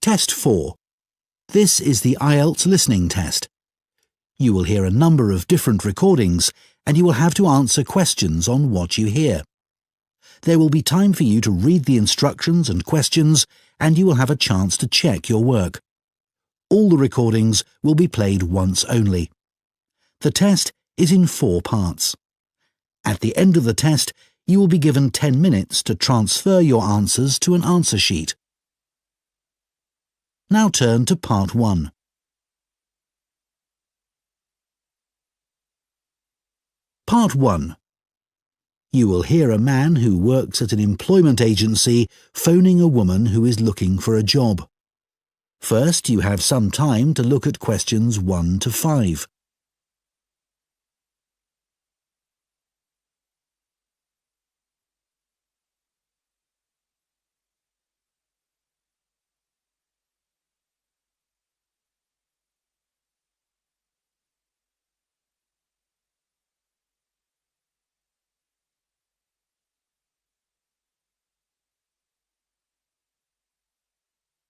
Test 4. This is the Ielts listening test. You will hear a number of different recordings and you will have to answer questions on what you hear. There will be time for you to read the instructions and questions and you will have a chance to check your work. All the recordings will be played once only. The test is in 4 parts. At the end of the test, you will be given 10 minutes to transfer your answers to an answer sheet. Now turn to Part 1. Part 1. You will hear a man who works at an employment agency phoning a woman who is looking for a job. First, you have some time to look at questions 1 to 5.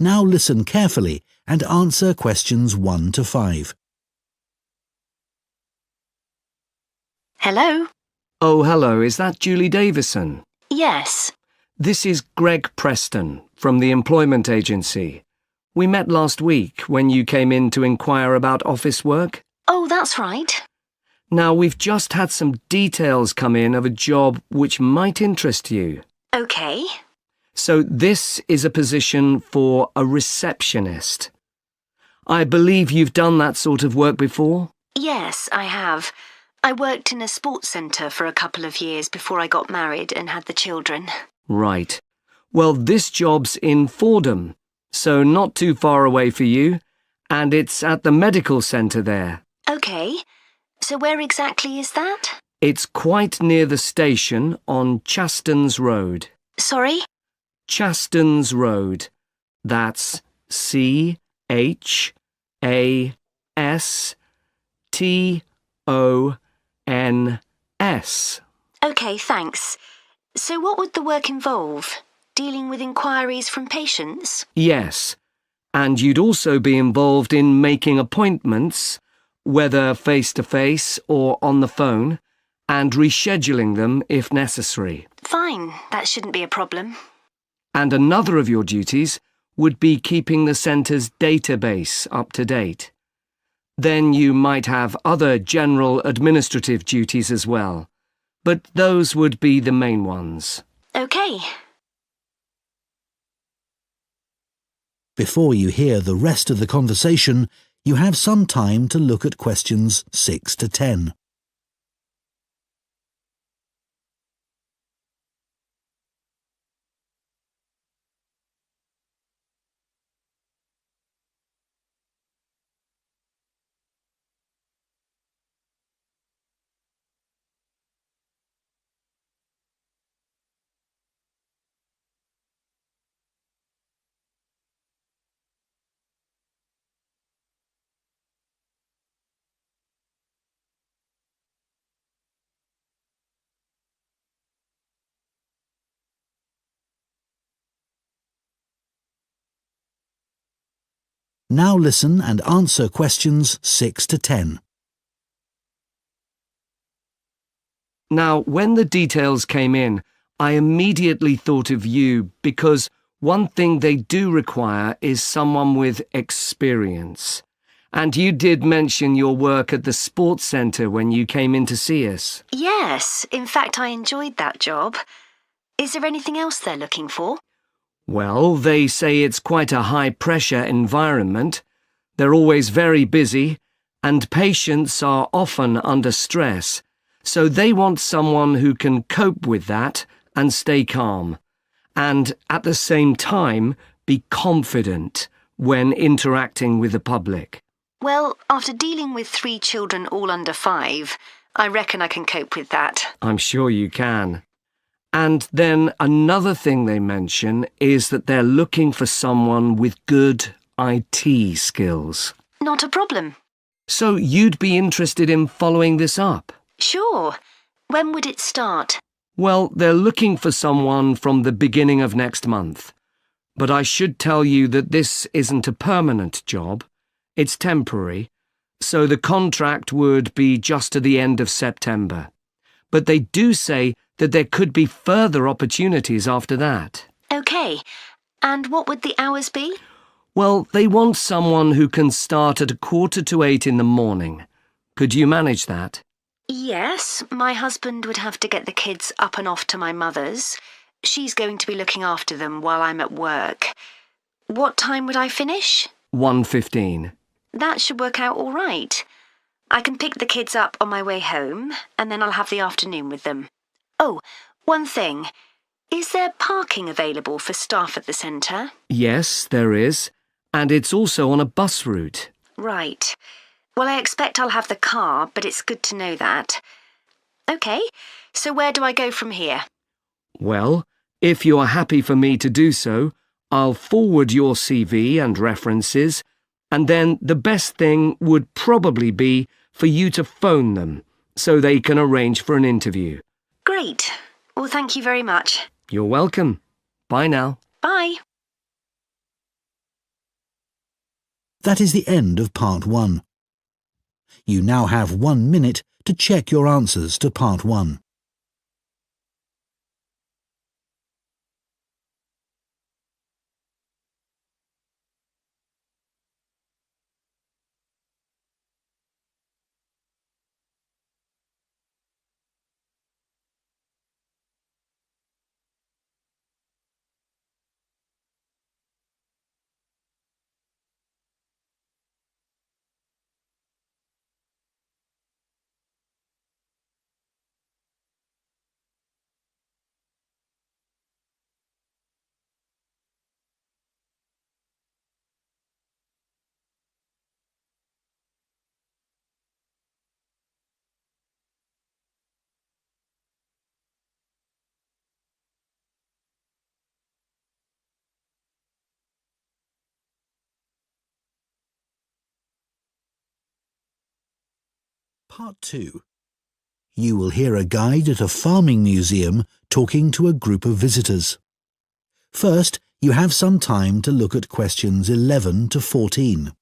Now listen carefully and answer questions 1 to 5. Hello? Oh, hello. Is that Julie Davison? Yes. This is Greg Preston from the employment agency. We met last week when you came in to inquire about office work. Oh, that's right. Now, we've just had some details come in of a job which might interest you. OK. So this is a position for a receptionist. I believe you've done that sort of work before? Yes, I have. I worked in a sports centre for a couple of years before I got married and had the children. Right. Well, this job's in Fordham, so not too far away for you, and it's at the medical centre there. OK. So where exactly is that? It's quite near the station on Chastens Road. Sorry? Chastens Road. That's Chastons. OK, thanks. So what would the work involve? Dealing with inquiries from patients? Yes. And you'd also be involved in making appointments, whether face-to-face or on the phone, and rescheduling them if necessary. Fine, that shouldn't be a problem. And another of your duties would be keeping the centre's database up to date. Then you might have other general administrative duties as well, but those would be the main ones. OK. Before you hear the rest of the conversation, you have some time to look at questions 6 to 10. Now listen and answer questions 6 to 10. Now, when the details came in, I immediately thought of you because one thing they do require is someone with experience. And you did mention your work at the sports centre when you came in to see us. Yes, in fact I enjoyed that job. Is there anything else they're looking for? Well, they say it's quite a high-pressure environment. They're always very busy, and patients are often under stress, so they want someone who can cope with that and stay calm, and at the same time be confident when interacting with the public. Well, after dealing with 3 children all under 5, I reckon I can cope with that. I'm sure you can. And then another thing they mention is that they're looking for someone with good IT skills. Not a problem. So you'd be interested in following this up? Sure. When would it start? Well, they're looking for someone from the beginning of next month. But I should tell you that this isn't a permanent job. It's temporary, so the contract would be just to the end of September. But they do say that there could be further opportunities after that. OK. And what would the hours be? Well, they want someone who can start at 7:45 in the morning. Could you manage that? Yes, my husband would have to get the kids up and off to my mother's. She's going to be looking after them while I'm at work. What time would I finish? 1:15. That should work out all right. I can pick the kids up on my way home, and then I'll have the afternoon with them. Oh, one thing. Is there parking available for staff at the centre? Yes, there is. And it's also on a bus route. Right. Well, I expect I'll have the car, but it's good to know that. OK, so where do I go from here? Well, if you're happy for me to do so, I'll forward your CV and references, and then the best thing would probably be for you to phone them so they can arrange for an interview. Great. Well, thank you very much. You're welcome. Bye now. Bye. That is the end of part 1. You now have 1 minute to check your answers to part 1. Part 2. You will hear a guide at a farming museum talking to a group of visitors. First, you have some time to look at questions 11 to 14.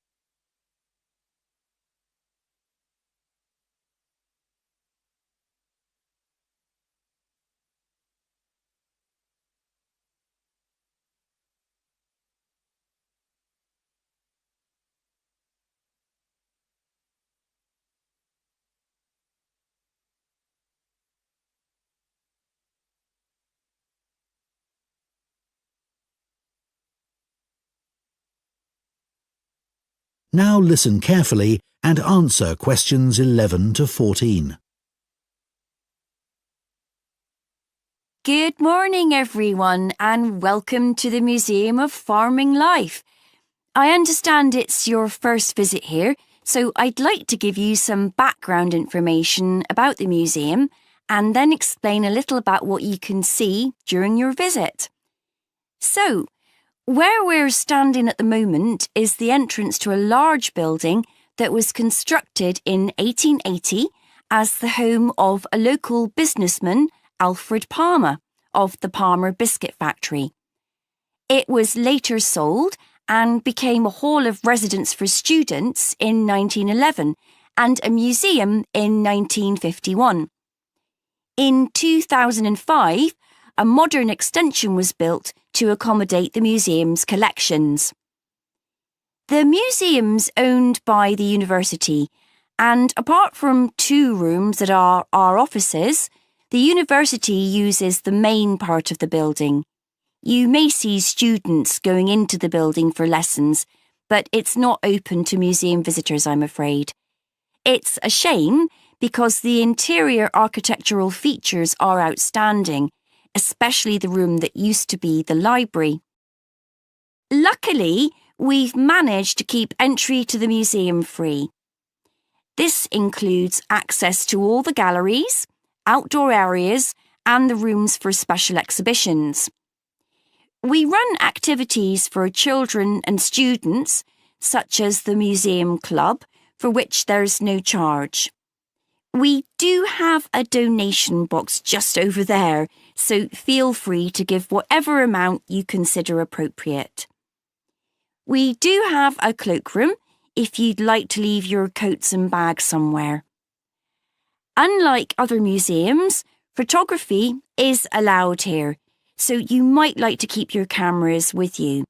Now listen carefully and answer questions 11 to 14. Good morning, everyone, and welcome to the Museum of Farming Life. I understand it's your first visit here, so I'd like to give you some background information about the museum and then explain a little about what you can see during your visit. So, where we're standing at the moment is the entrance to a large building that was constructed in 1880 as the home of a local businessman, Alfred Palmer, of the Palmer Biscuit Factory. It was later sold and became a hall of residence for students in 1911 and a museum in 1951. In 2005, a modern extension was built to accommodate the museum's collections. The museum's owned by the university, and apart from 2 rooms that are our offices, the university uses the main part of the building. You may see students going into the building for lessons, but it's not open to museum visitors, I'm afraid. It's a shame because the interior architectural features are outstanding, especially the room that used to be the library. Luckily, we've managed to keep entry to the museum free. This includes access to all the galleries, outdoor areas, and the rooms for special exhibitions. We run activities for children and students, such as the Museum Club, for which there's no charge. We do have a donation box just over there, so feel free to give whatever amount you consider appropriate. We do have a cloakroom if you'd like to leave your coats and bags somewhere. Unlike other museums, photography is allowed here, so you might like to keep your cameras with you.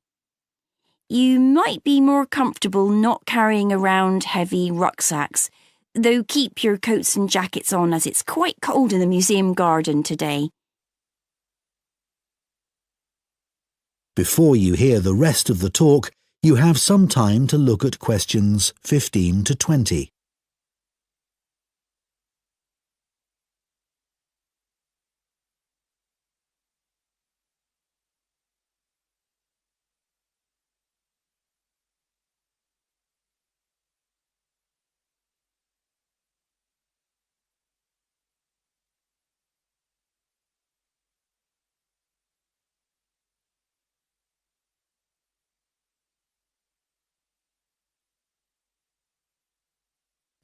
You might be more comfortable not carrying around heavy rucksacks, though keep your coats and jackets on as it's quite cold in the museum garden today. Before you hear the rest of the talk, you have some time to look at questions 15 to 20.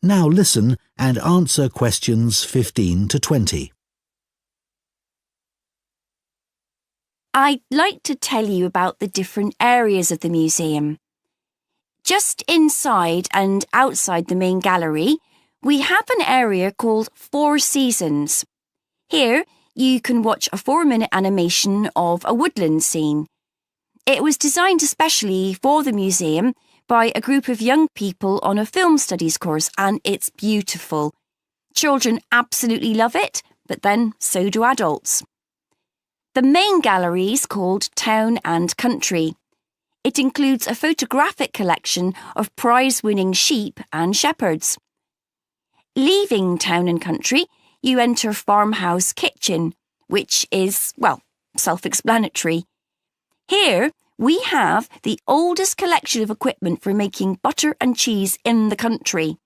Now listen and answer questions 15 to 20. I'd like to tell you about the different areas of the museum. Just inside and outside the main gallery, we have an area called Four Seasons. Here, you can watch a 4-minute animation of a woodland scene. It was designed especially for the museum by a group of young people on a film studies course, and it's beautiful. Children absolutely love it, but then so do adults. The main gallery is called Town and Country. It includes a photographic collection of prize-winning sheep and shepherds. Leaving Town and Country, you enter Farmhouse Kitchen, which is, well, self-explanatory. Here, we have the oldest collection of equipment for making butter and cheese in the country.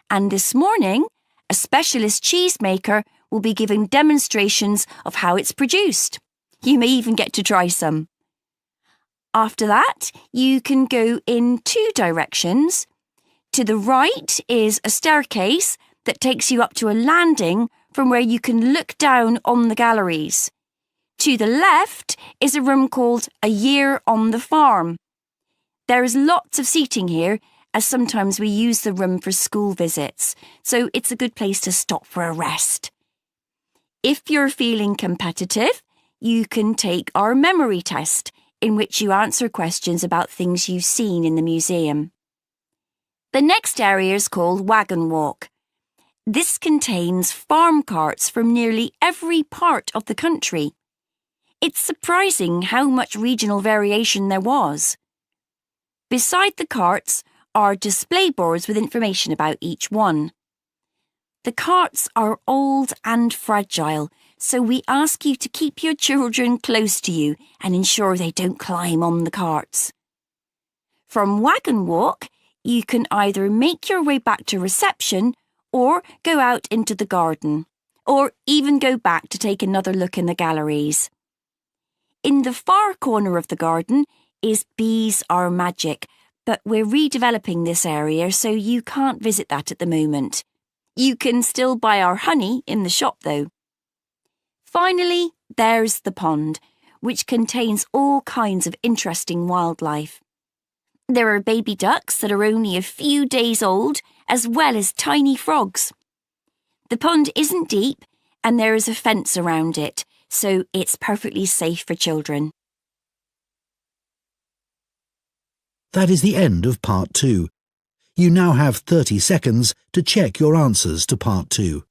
And this morning, a specialist cheesemaker will be giving demonstrations of how it's produced. You may even get to try some. After that, you can go in 2 directions. To the right is a staircase that takes you up to a landing from where you can look down on the galleries. To the left is a room called A Year on the Farm. There is lots of seating here, as sometimes we use the room for school visits, so it's a good place to stop for a rest. If you're feeling competitive, you can take our memory test, in which you answer questions about things you've seen in the museum. The next area is called Wagon Walk. This contains farm carts from nearly every part of the country. It's surprising how much regional variation there was. Beside the carts are display boards with information about each one. The carts are old and fragile, so we ask you to keep your children close to you and ensure they don't climb on the carts. From Wagon Walk, you can either make your way back to reception or go out into the garden, or even go back to take another look in the galleries. In the far corner of the garden is Bees Are Magic, but we're redeveloping this area, so you can't visit that at the moment. You can still buy our honey in the shop, though. Finally, there's the pond, which contains all kinds of interesting wildlife. There are baby ducks that are only a few days old, as well as tiny frogs. The pond isn't deep, and there is a fence around it, so it's perfectly safe for children. That is the end of Part 2. You now have 30 seconds to check your answers to Part 2.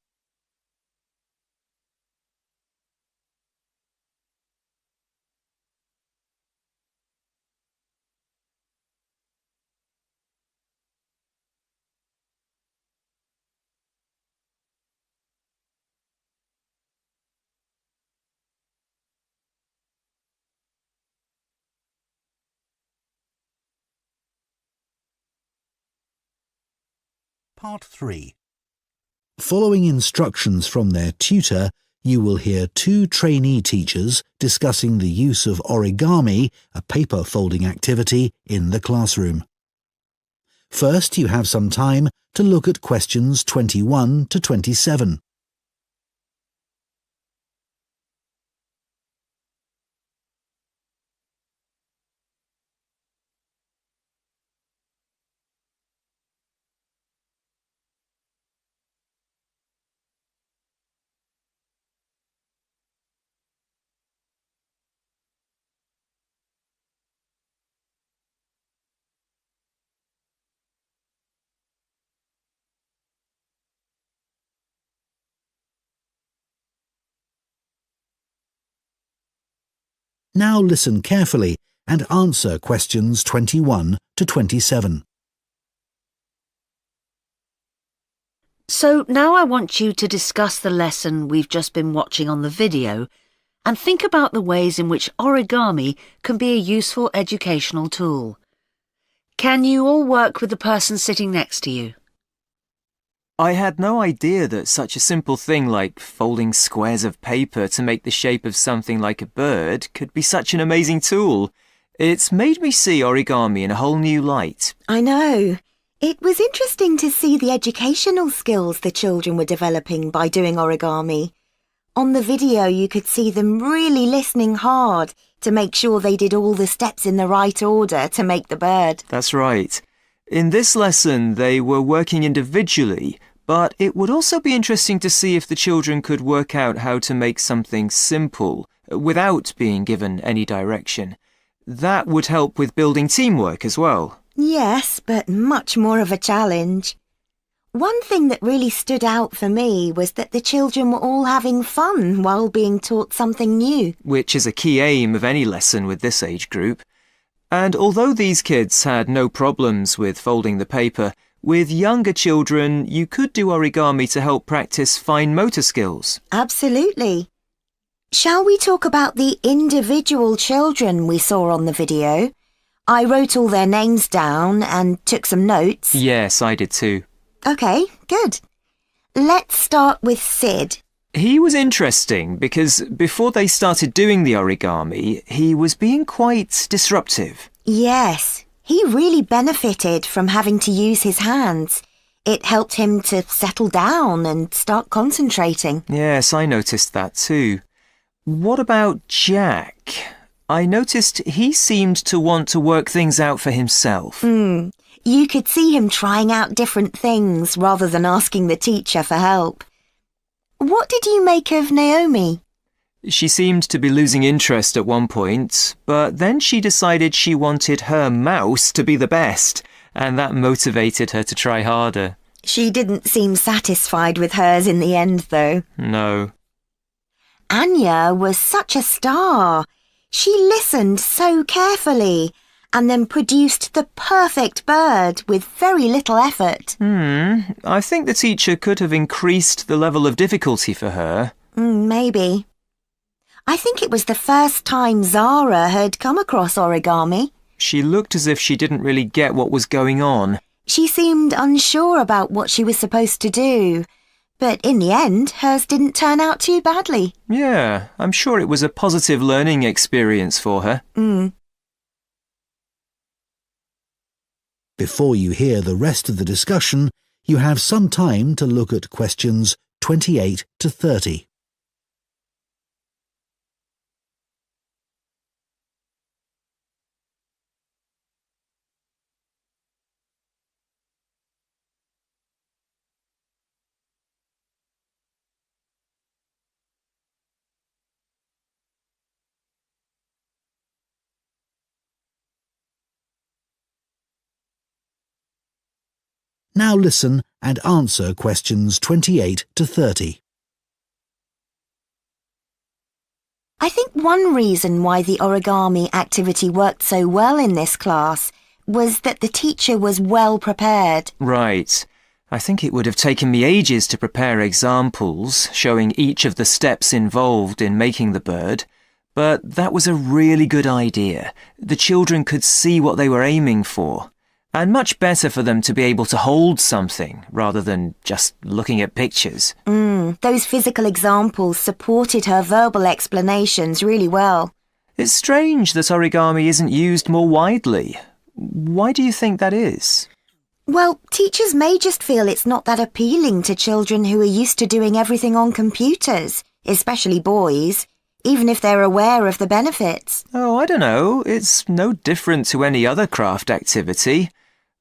Part 3. Following instructions from their tutor, you will hear 2 trainee teachers discussing the use of origami, a paper folding activity, in the classroom. First, you have some time to look at questions 21 to 27. Now listen carefully and answer questions 21 to 27. So now I want you to discuss the lesson we've just been watching on the video and think about the ways in which origami can be a useful educational tool. Can you all work with the person sitting next to you? I had no idea that such a simple thing like folding squares of paper to make the shape of something like a bird could be such an amazing tool. It's made me see origami in a whole new light. I know. It was interesting to see the educational skills the children were developing by doing origami. On the video, you could see them really listening hard to make sure they did all the steps in the right order to make the bird. That's right. In this lesson, they were working individually, but it would also be interesting to see if the children could work out how to make something simple without being given any direction. That would help with building teamwork as well. Yes, but much more of a challenge. One thing that really stood out for me was that the children were all having fun while being taught something new. Which is a key aim of any lesson with this age group. And although these kids had no problems with folding the paper, with younger children you could do origami to help practice fine motor skills. Absolutely. Shall we talk about the individual children we saw on the video? I wrote all their names down and took some notes. Yes, I did too. OK, good. Let's start with Sid. He was interesting because before they started doing the origami, he was being quite disruptive. Yes, he really benefited from having to use his hands. It helped him to settle down and start concentrating. Yes, I noticed that too. What about Jack? I noticed he seemed to want to work things out for himself. You could see him trying out different things rather than asking the teacher for help. What did you make of Naomi? She seemed to be losing interest at one point, but then she decided she wanted her mouse to be the best, and that motivated her to try harder. She didn't seem satisfied with hers in the end, though. No. Anya was such a star. She listened so carefully and then produced the perfect bird with very little effort. I think the teacher could have increased the level of difficulty for her. Maybe. I think it was the first time Zara had come across origami. She looked as if she didn't really get what was going on. She seemed unsure about what she was supposed to do. But in the end, hers didn't turn out too badly. Yeah, I'm sure it was a positive learning experience for her. Before you hear the rest of the discussion, you have some time to look at questions 28 to 30. Now listen and answer questions 28 to 30. I think one reason why the origami activity worked so well in this class was that the teacher was well prepared. Right. I think it would have taken me ages to prepare examples showing each of the steps involved in making the bird, but that was a really good idea. The children could see what they were aiming for. And much better for them to be able to hold something rather than just looking at pictures. Those physical examples supported her verbal explanations really well. It's strange that origami isn't used more widely. Why do you think that is? Well, teachers may just feel it's not that appealing to children who are used to doing everything on computers, especially boys, even if they're aware of the benefits. Oh, I don't know. It's no different to any other craft activity.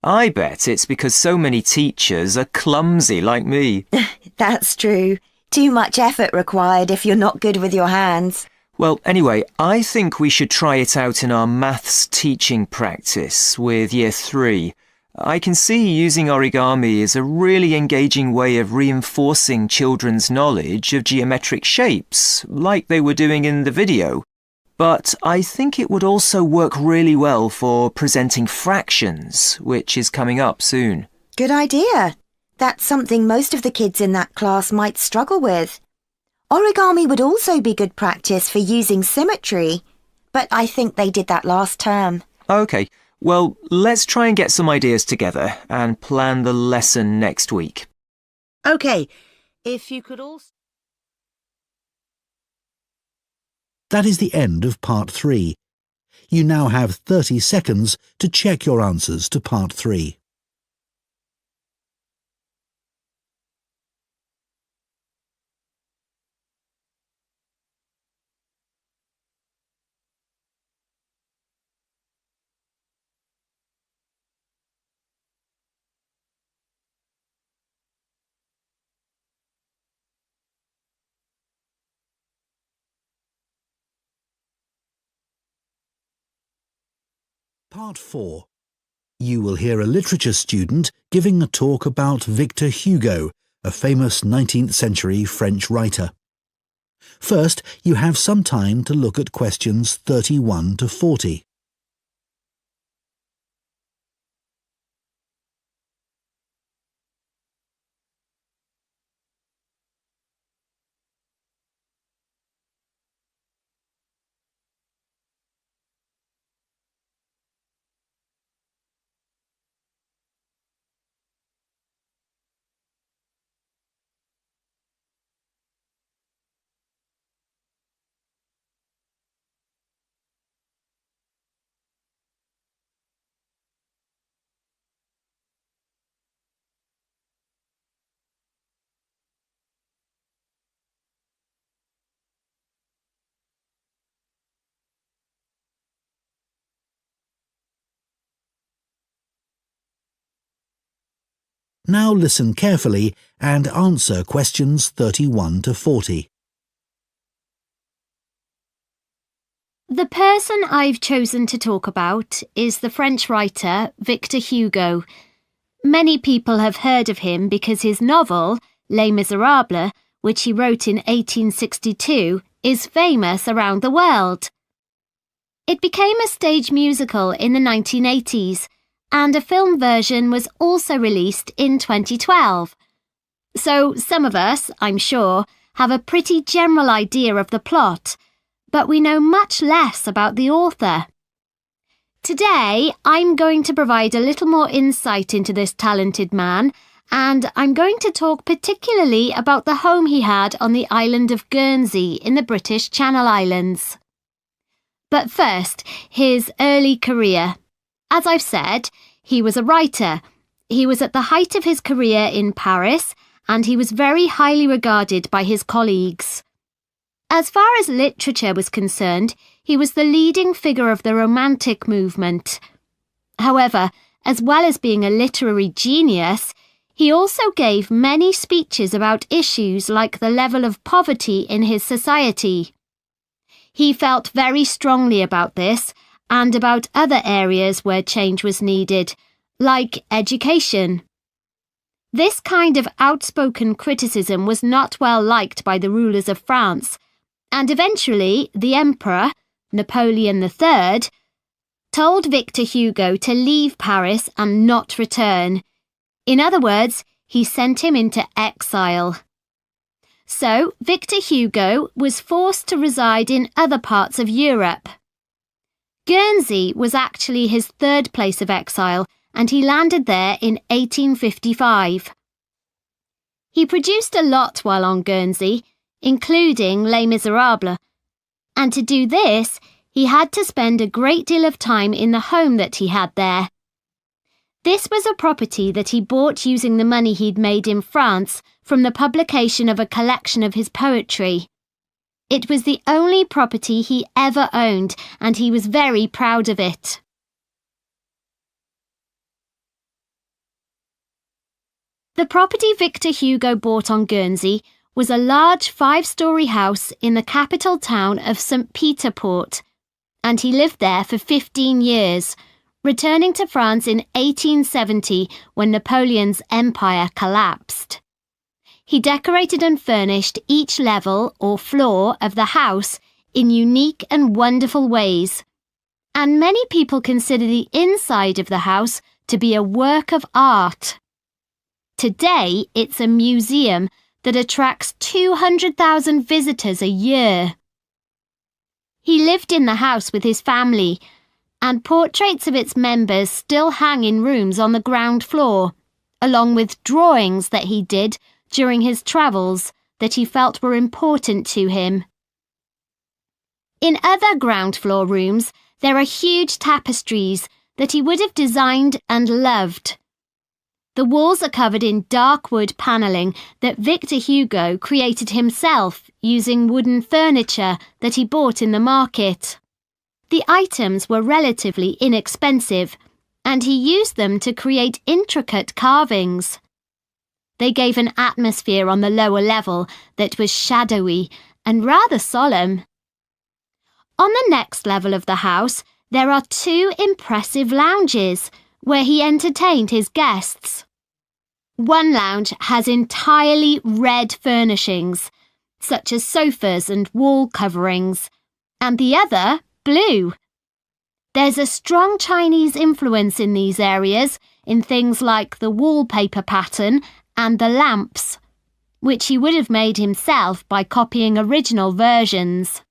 I bet it's because so many teachers are clumsy like me. That's true. Too much effort required if you're not good with your hands. Well, anyway, I think we should try it out in our maths teaching practice with Year 3. I can see using origami is a really engaging way of reinforcing children's knowledge of geometric shapes, like they were doing in the video. But I think it would also work really well for presenting fractions, which is coming up soon. Good idea. That's something most of the kids in that class might struggle with. Origami would also be good practice for using symmetry, but I think they did that last term. OK, well, let's try and get some ideas together and plan the lesson next week. OK, if you could also... That is the end of Part 3. You now have 30 seconds to check your answers to Part 3. Part 4. You will hear a literature student giving a talk about Victor Hugo, a famous 19th century French writer. First, you have some time to look at questions 31 to 40. Now listen carefully and answer questions 31 to 40. The person I've chosen to talk about is the French writer Victor Hugo. Many people have heard of him because his novel, Les Miserables, which he wrote in 1862, is famous around the world. It became a stage musical in the 1980s, and a film version was also released in 2012. So some of us, I'm sure, have a pretty general idea of the plot, but we know much less about the author. Today, I'm going to provide a little more insight into this talented man, and I'm going to talk particularly about the home he had on the island of Guernsey in the British Channel Islands. But first, his early career. As I've said, he was a writer. He was at the height of his career in Paris, and he was very highly regarded by his colleagues. As far as literature was concerned, he was the leading figure of the Romantic movement. However, as well as being a literary genius, he also gave many speeches about issues like the level of poverty in his society. He felt very strongly about this and about other areas where change was needed, like education. This kind of outspoken criticism was not well liked by the rulers of France, and eventually the Emperor, Napoleon III, told Victor Hugo to leave Paris and not return. In other words, he sent him into exile. So, Victor Hugo was forced to reside in other parts of Europe. Guernsey was actually his third place of exile, and he landed there in 1855. He produced a lot while on Guernsey, including Les Miserables, and to do this, he had to spend a great deal of time in the home that he had there. This was a property that he bought using the money he'd made in France from the publication of a collection of his poetry. It was the only property he ever owned, and he was very proud of it. The property Victor Hugo bought on Guernsey was a large 5-storey house in the capital town of St. Peter Port, and he lived there for 15 years, returning to France in 1870 when Napoleon's empire collapsed. He decorated and furnished each level or floor of the house in unique and wonderful ways. And many people consider the inside of the house to be a work of art. Today, it's a museum that attracts 200,000 visitors a year. He lived in the house with his family, and portraits of its members still hang in rooms on the ground floor, along with drawings that he did during his travels that he felt were important to him. In other ground floor rooms, there are huge tapestries that he would have designed and loved. The walls are covered in dark wood panelling that Victor Hugo created himself using wooden furniture that he bought in the market. The items were relatively inexpensive, and he used them to create intricate carvings. They gave an atmosphere on the lower level that was shadowy and rather solemn. On the next level of the house, there are 2 impressive lounges where he entertained his guests. One lounge has entirely red furnishings, such as sofas and wall coverings, and the other blue. There's a strong Chinese influence in these areas in things like the wallpaper pattern and the lamps, which he would have made himself by copying original versions.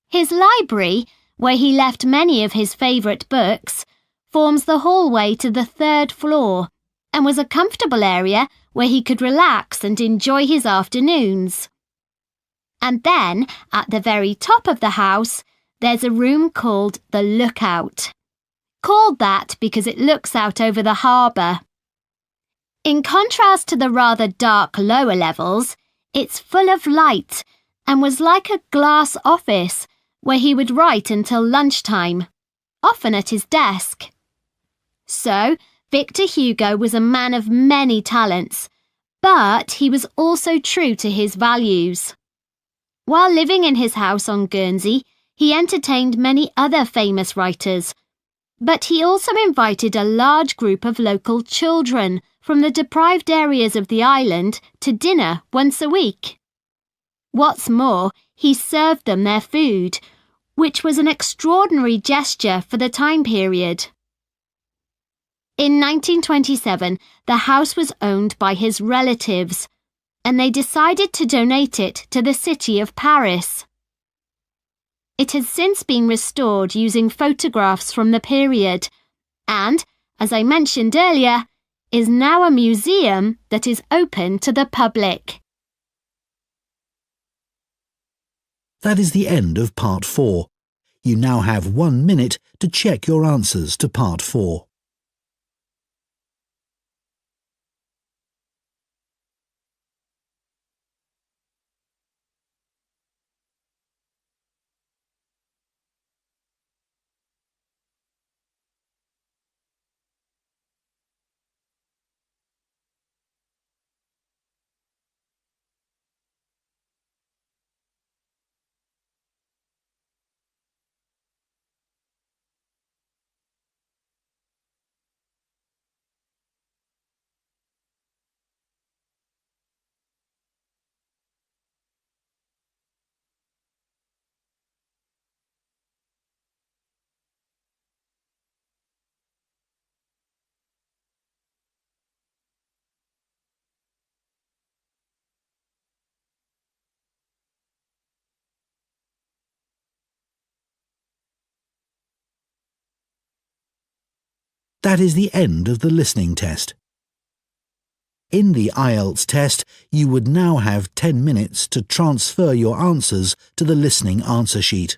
His library, where he left many of his favourite books, forms the hallway to the 3rd floor and was a comfortable area where he could relax and enjoy his afternoons. And then, at the very top of the house, there's a room called the Lookout. Called that because it looks out over the harbour. In contrast to the rather dark lower levels, it's full of light and was like a glass office where he would write until lunchtime, often at his desk. So, Victor Hugo was a man of many talents, but he was also true to his values. While living in his house on Guernsey, he entertained many other famous writers, but he also invited a large group of local children from the deprived areas of the island to dinner once a week. What's more, he served them their food, which was an extraordinary gesture for the time period. In 1927, the house was owned by his relatives, and they decided to donate it to the city of Paris. It has since been restored using photographs from the period, and, as I mentioned earlier, is now a museum that is open to the public. That is the end of Part 4. You now have 1 minute to check your answers to Part 4. That is the end of the listening test. In the Ielts test, you would now have 10 minutes to transfer your answers to the listening answer sheet.